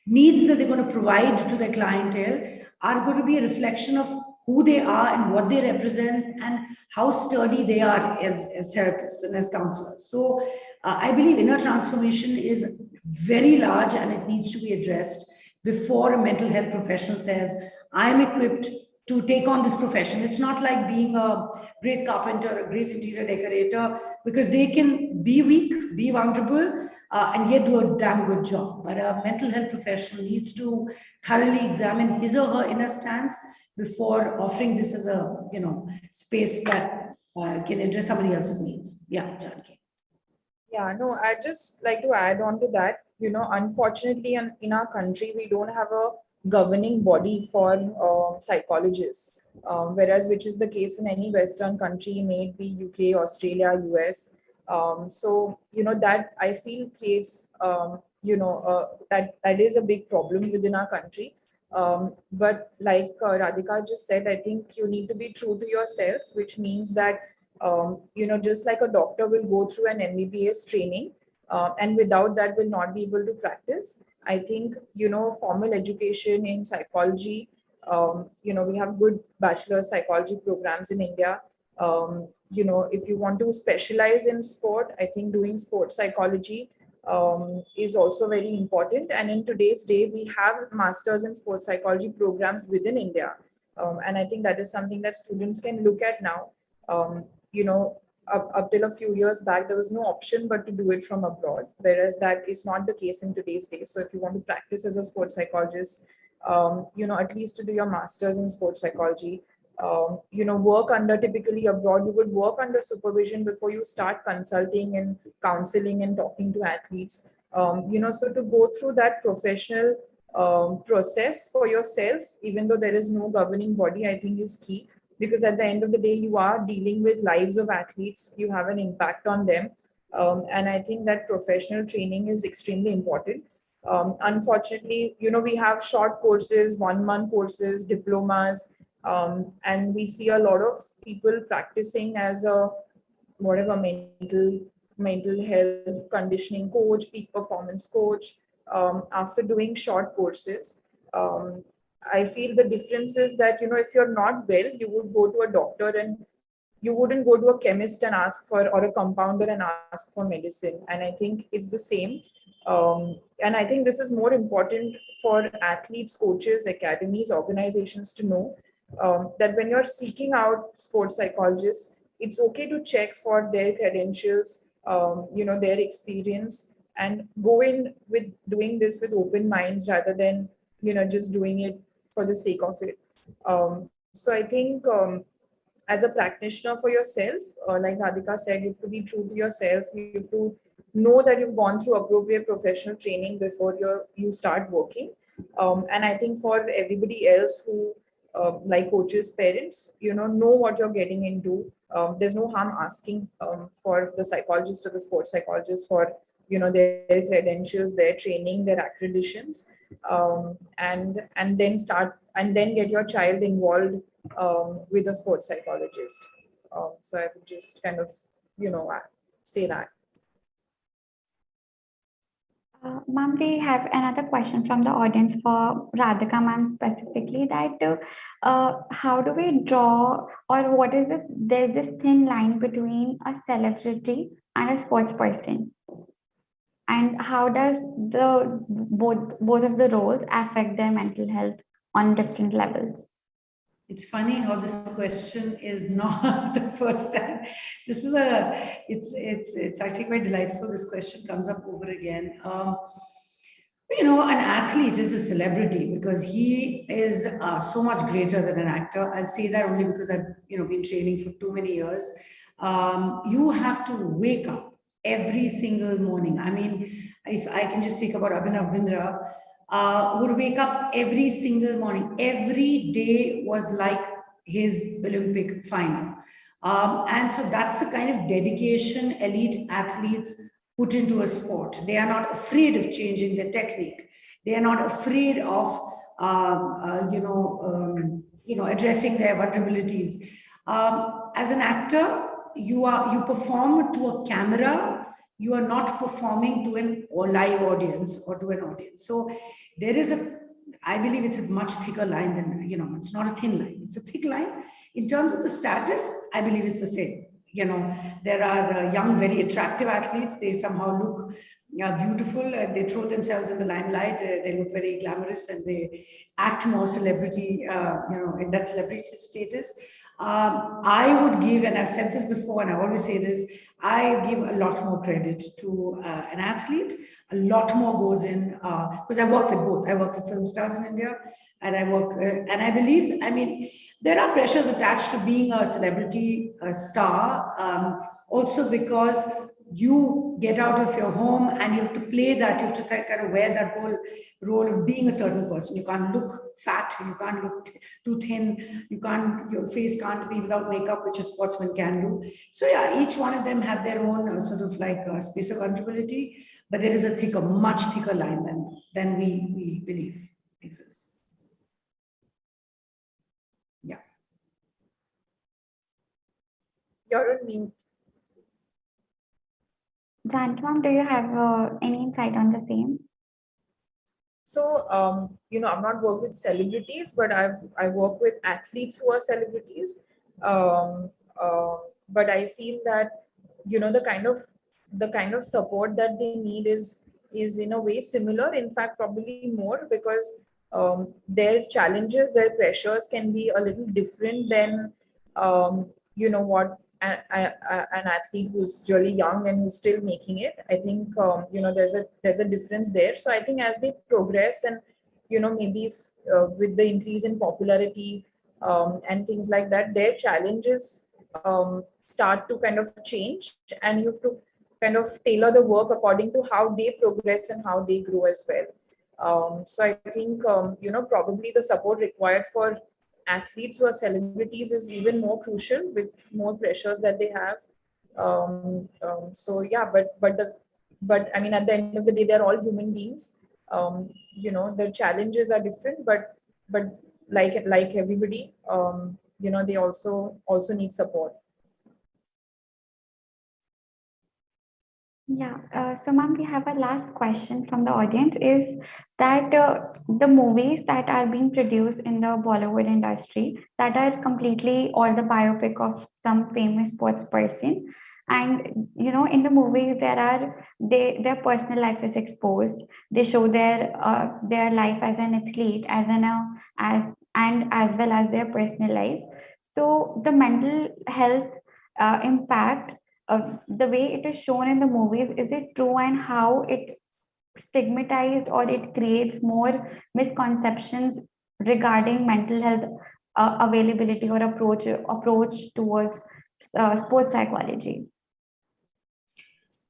needs that they're going to provide to their clientele are going to be a reflection of who they are and what they represent and how sturdy they are as therapists and as counselors. So I believe inner transformation is very large and it needs to be addressed before a mental health professional says, I'm equipped to take on this profession. It's not like being a great carpenter, a great interior decorator, because they can be weak, be vulnerable, and yet do a damn good job. But a mental health professional needs to thoroughly examine his or her inner stance before offering this as a space that can address somebody else's needs. Yeah, Janki. Yeah, no, I just like to add on to that. Unfortunately, in our country, we don't have a governing body for psychologists, whereas which is the case in any Western country, may it be UK, Australia, US. So that I feel creates that is a big problem within our country. But like Radhika just said, I think you need to be true to yourself, which means that just like a doctor will go through an MBBS training, and without that will not be able to practice. I think, formal education in psychology, we have good bachelor psychology programs in India. If you want to specialize in sport, I think doing sports psychology is also very important. And in today's day, we have masters in sports psychology programs within India. And I think that is something that students can look at now. Um, up till a few years back, there was no option but to do it from abroad, whereas that is not the case in today's day. So if you want to practice as a sports psychologist, at least to do your master's in sports psychology, work under, typically abroad, you would work under supervision before you start consulting and counseling and talking to athletes. So to go through that professional process for yourself, even though there is no governing body, I think is key, because at the end of the day, you are dealing with lives of athletes, you have an impact on them. And I think that professional training is extremely important. Unfortunately, we have short courses, 1 month courses, diplomas, and we see a lot of people practicing as a whatever mental health conditioning coach, peak performance coach, after doing short courses. I feel the difference is that, if you're not well, you would go to a doctor, and you wouldn't go to a chemist and ask for, or a compounder and ask for medicine. And I think it's the same. And I think this is more important for athletes, coaches, academies, organizations to know, that when you're seeking out sports psychologists, it's okay to check for their credentials, their experience, and go in with doing this with open minds rather than, just doing it for the sake of it. So I think, as a practitioner for yourself, like Radhika said, you have to be true to yourself. You have to know that you've gone through appropriate professional training before you start working. And I think for everybody else who, like coaches, parents, know what you're getting into. There's no harm asking for the psychologist or the sports psychologist for, their credentials, their training, their accreditations, and then get your child involved with a sports psychologist. So I would just kind of, say that. Ma'am, we have another question from the audience for Radhika ma'am specifically, that how do we draw, or what is it? There's this thin line between a celebrity and a sports person, and how does the both of the roles affect their mental health on different levels? It's funny how this question is not the first time. This is it's actually quite delightful. This question comes up over again. An athlete is a celebrity because he is so much greater than an actor. I'll say that only because I've been training for too many years. You have to wake up every single morning. I mean, if I can just speak about Abhinav Bindra, would wake up every single morning. Every day was like his Olympic final. And so that's the kind of dedication elite athletes put into a sport. They are not afraid of changing their technique. They are not afraid of, addressing their vulnerabilities. As an actor, you perform to a camera. You are not performing to an live audience or to an audience. So there is I believe it's a much thicker line than, it's not a thin line. It's a thick line. In terms of the status, I believe it's the same. There are young, very attractive athletes. They somehow look beautiful. They throw themselves in the limelight. They look very glamorous and they act more celebrity, in that celebrity status. I would give, and I've said this before, and I always say this, I give a lot more credit to an athlete. A lot more goes in, because I work with both. I work with film stars in India, and and I believe, there are pressures attached to being a celebrity star, also because you get out of your home and you have to play that, you have to kind of wear that whole role of being a certain person. You can't look fat, you can't look too thin, your face can't be without makeup, which a sportsman can do. So yeah, each one of them have their own sort of like space of vulnerability, but there is a much thicker line than we believe exists. Yeah. You're on mute. Janki ma'am, do you have any insight on the same? So, I've not worked with celebrities, but I work with athletes who are celebrities. But I feel that, the kind of support that they need is in a way similar. In fact, probably more, because their challenges, their pressures can be a little different than, what an athlete who's really young and who's still making it. I think there's a difference there. So I think as they progress and maybe if, with the increase in popularity and things like that, their challenges start to kind of change, and you have to kind of tailor the work according to how they progress and how they grow as well. So I think probably the support required for athletes who are celebrities is even more crucial, with more pressures that they have. So yeah, but I mean, at the end of the day, they're all human beings. The challenges are different, but like everybody, they also need support. Yeah, so ma'am, we have a last question from the audience, is that the movies that are being produced in the Bollywood industry that are completely or the biopic of some famous sports person, and in the movies their personal life is exposed. They show their life as an athlete, as well as their personal life. So the mental health impact, the way it is shown in the movies, is it true, and how it stigmatized or it creates more misconceptions regarding mental health availability or approach towards sports psychology?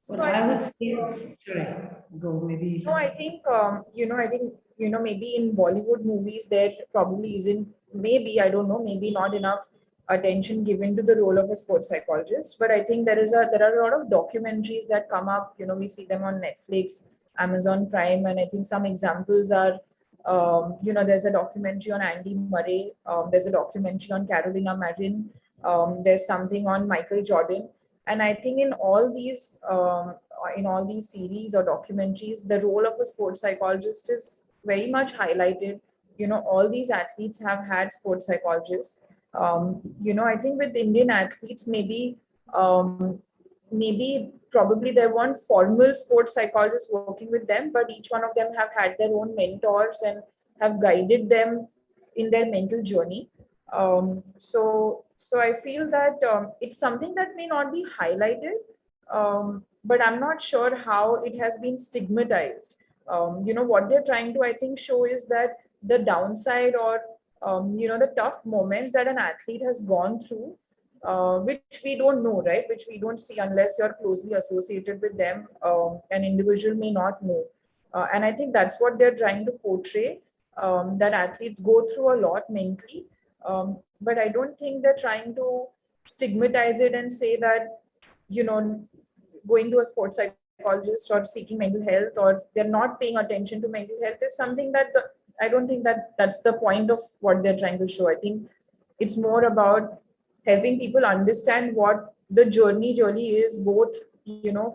Well, I would say, sorry, go maybe. No, I think maybe in Bollywood movies there probably isn't, maybe, I don't know, maybe not enough attention given to the role of a sports psychologist. But I think there are a lot of documentaries that come up. We see them on Netflix, Amazon Prime, and I think some examples are, there's a documentary on Andy Murray. There's a documentary on Carolina Marin. There's something on Michael Jordan. And I think in all these series or documentaries, the role of a sports psychologist is very much highlighted. All these athletes have had sports psychologists. I think with Indian athletes, maybe probably there weren't formal sports psychologists working with them, but each one of them have had their own mentors and have guided them in their mental journey. So I feel that it's something that may not be highlighted, but I'm not sure how it has been stigmatized. What they're trying to, I think, show is that the downside or the tough moments that an athlete has gone through, which we don't know, right? Which we don't see unless you're closely associated with them. An individual may not know, and I think that's what they're trying to portray. That athletes go through a lot mentally, but I don't think they're trying to stigmatize it and say that, going to a sports psychologist or seeking mental health, or they're not paying attention to mental health is something that I don't think that that's the point of what they're trying to show. I think it's more about helping people understand what the journey really is, both,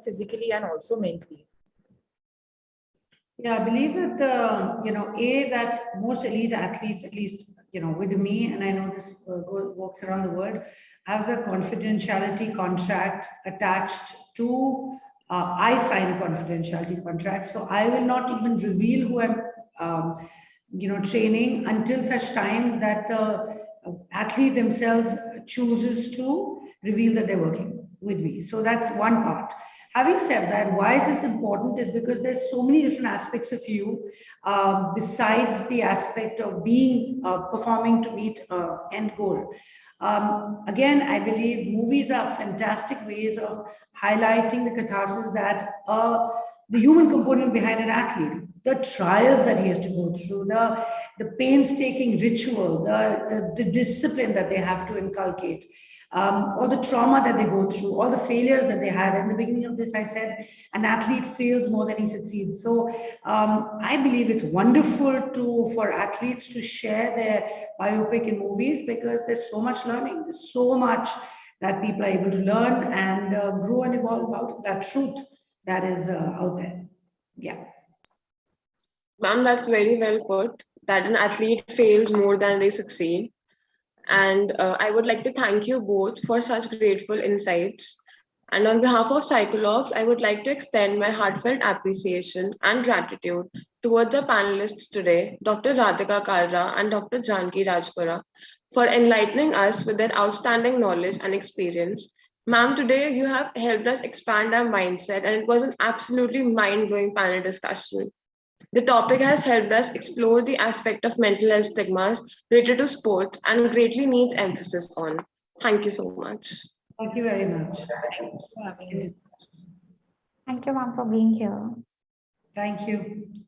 physically and also mentally. Yeah, I believe that that most elite athletes, at least with me, and I know this works around the world, has a confidentiality contract attached to. I sign a confidentiality contract, so I will not even reveal who I'm, training until such time that the athlete themselves chooses to reveal that they're working with me. So that's one part. Having said that, why is this important is because there's so many different aspects of you, besides the aspect of being performing to meet end goal. Again, I believe movies are fantastic ways of highlighting the catharsis that the human component behind an athlete, the trials that he has to go through, the painstaking ritual, the discipline that they have to inculcate, all the trauma that they go through, all the failures that they had. In the beginning of this, I said an athlete fails more than he succeeds. So I believe it's wonderful for athletes to share their biopic in movies, because there's so much learning, there's so much that people are able to learn and grow and evolve out of that truth that is out there. Yeah. Ma'am, that's very well put, that an athlete fails more than they succeed. And I would like to thank you both for such grateful insights. And on behalf of Psychologs, I would like to extend my heartfelt appreciation and gratitude towards the panelists today, Dr. Radhika Kawlra and Dr. Janki Rajpura, for enlightening us with their outstanding knowledge and experience. Ma'am, today you have helped us expand our mindset, and it was an absolutely mind-blowing panel discussion. The topic has helped us explore the aspect of mental health stigmas related to sports and greatly needs emphasis on. Thank you so much. Thank you very much. Thank you, ma'am, for being here. Thank you.